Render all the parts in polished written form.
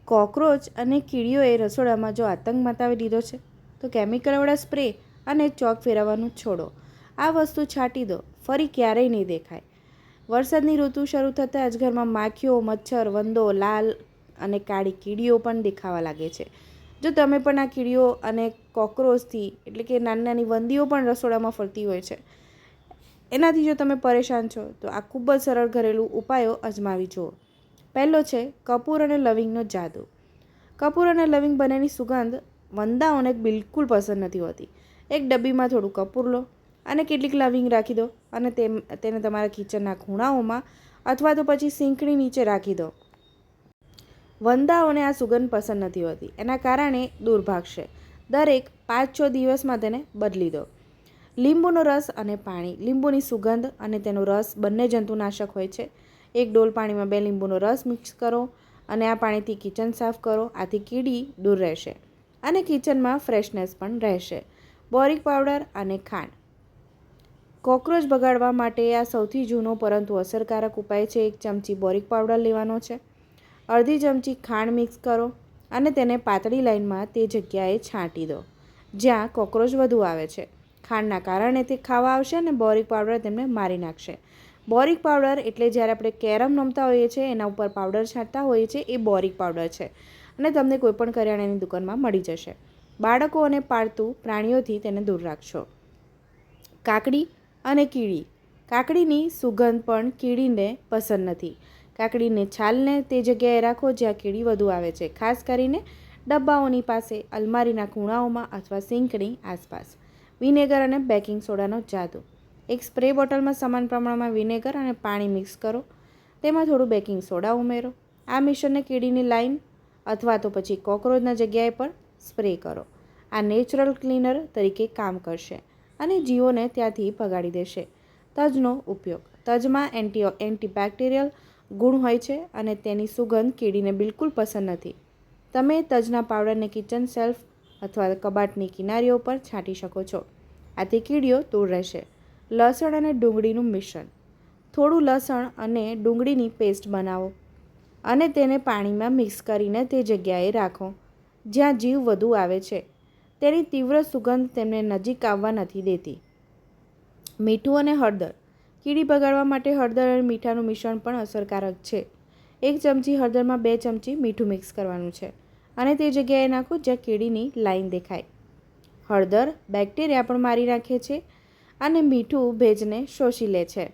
Cockroach અને કીડીઓએ રસોડામાં જો આતંક મચાવી દીધો છે તો કેમિકલવાળા સ્પ્રે અને ચોક ફેરવવાનું છોડો. આ વસ્તુ છાંટી દો, ફરી ક્યારેય નહીં દેખાય. વરસાદની ઋતુ શરૂ થતાં જ ઘરમાં માખીઓ, મચ્છર, વંદો, લાલ અને કાળી કીડીઓ પણ દેખાવા લાગે છે. જો તમે પણ આ કીડીઓ અને કોકરોચથી એટલે કે નાની નાની વંદીઓ પણ રસોડામાં ફરતી હોય છે, એનાથી જો તમે પરેશાન છો તો આ ખૂબ જ સરળ ઘરેલું ઉપાયો અજમાવી જુઓ. પહેલો છે કપૂર અને લવિંગનો જાદુ. કપૂર અને લવિંગ બંનેની સુગંધ વંદાઓને બિલકુલ પસંદ નથી હોતી. એક ડબ્બીમાં થોડું કપૂર લો અને કેટલીક લવિંગ રાખી દો અને તેને તમારા કિચનના ખૂણાઓમાં અથવા તો પછી સિંકની નીચે રાખી દો. વંદાઓને આ સુગંધ પસંદ નથી હોતી, એના કારણે દૂર ભાગશે. દરેક 5-6 દિવસમાં તેને બદલી દો. લીંબુનો રસ અને પાણી. લીંબુની સુગંધ અને તેનો રસ બંને જંતુનાશક હોય છે. એક ડોલ પાણીમાં 2 લીંબુનો રસ મિક્સ કરો અને આ પાણીથી કિચન સાફ કરો. આથી કીડી દૂર રહેશે અને કિચનમાં ફ્રેશનેસ પણ રહેશે. બોરિક પાવડર અને ખાંડ. કોકરોચ ભગાડવા માટે આ સૌથી જૂનો પરંતુ અસરકારક ઉપાય છે. 1 ચમચી બોરિક પાવડર લેવાનો છે, અડધી ચમચી ખાંડ મિક્સ કરો અને તેને પાતળી લાઈનમાં તે જગ્યાએ છાંટી દો જ્યાં કોકરોચ વધુ આવે છે. ખાંડના કારણે તે ખાવા આવશે અને બોરિક પાવડર તેમને મારી નાખશે. બોરિક પાવડર એટલે જ્યારે આપણે કેરમ રમતા હોઈએ છીએ એના ઉપર પાવડર છાંટતા હોઈએ છીએ, એ બોરિક પાવડર છે અને તમને કોઈપણ કરિયાણાની દુકાનમાં મળી જશે. બાળકો અને પાળતુ પ્રાણીઓથી તેને દૂર રાખશો. કાકડી અને કીડી. કાકડીની સુગંધ પણ કીડીને પસંદ નથી. કાકડીને છાલને તે જગ્યાએ રાખો જ્યાં કીડી વધુ આવે છે, ખાસ કરીને ડબ્બાઓની પાસે, અલમારીના ખૂણાઓમાં અથવા સિંકની આસપાસ. વિનેગર અને બેકિંગ સોડાનો જાદુ. એક સ્પ્રે બોટલમાં સમાન પ્રમાણમાં વિનેગર અને પાણી મિક્સ કરો. તેમાં થોડું બેકિંગ સોડા ઉમેરો. આ મિશ્રણને કીડીની લાઈન અથવા તો પછી કોકરોચના જગ્યાએ પર સ્પ્રે કરો. આ નેચરલ ક્લીનર તરીકે કામ કરશે અને જીવોને ત્યાંથી ભગાડી દેશે. તજનો ઉપયોગ. તજમાં એન્ટીબેક્ટેરિયલ ગુણ હોય છે અને તેની સુગંધ કીડીને બિલકુલ પસંદ નથી. તમે તજના પાવડરને કિચન શેલ્ફ અથવા કબાટની કિનારીઓ પર છાંટી શકો છો. આથી કીડીઓ દૂર રહેશે. લસણ અને ડુંગળીનું મિશ્રણ. થોડું લસણ અને ડુંગળીની પેસ્ટ બનાવો અને તેને પાણીમાં મિક્સ કરીને તે જગ્યાએ રાખો જ્યાં જીવ વધુ આવે છે. તેની તીવ્ર સુગંધ તેમને નજીક આવવા નથી દેતી. મીઠું અને હળદર. કીડી ભગાડવા માટે હળદર અને મીઠાનું મિશ્રણ પણ અસરકારક છે. 1 ચમચી હળદરમાં 2 ચમચી મીઠું મિક્સ કરવાનું છે અને તે જગ્યાએ નાખો જ્યાં કીડીની લાઈન દેખાય. હળદર બેક્ટેરિયા પણ મારી નાખે છે અને મીઠું ભેજને શોષી લે છે.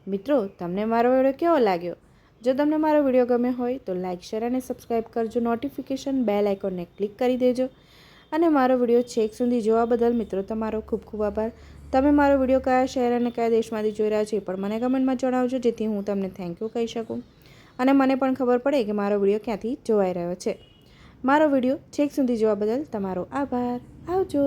મિત્રો, તમને મારો વિડીયો કેવો લાગ્યો? જો તમને મારો વિડીયો ગમ્યો હોય તો લાઇક, શેર અને સબસ્ક્રાઈબ કરજો. નોટિફિકેશન બેલ આઇકોનને ક્લિક કરી દેજો અને મારો વિડીયો છેક સુધી જોવા બદલ મિત્રો તમારો ખૂબ ખૂબ આભાર. તમે મારો વિડીયો કયા શહેર અને કયા દેશમાંથી જોઈ રહ્યા છો એ પણ મને કમેન્ટમાં જણાવજો, જેથી હું તમને થેન્ક યુ કહી શકું અને મને પણ ખબર પડે કે મારો વિડીયો ક્યાંથી જોવાઈ રહ્યો છે. મારો વિડીયો છેક સુધી જોવા બદલ તમારો આભાર. આવજો.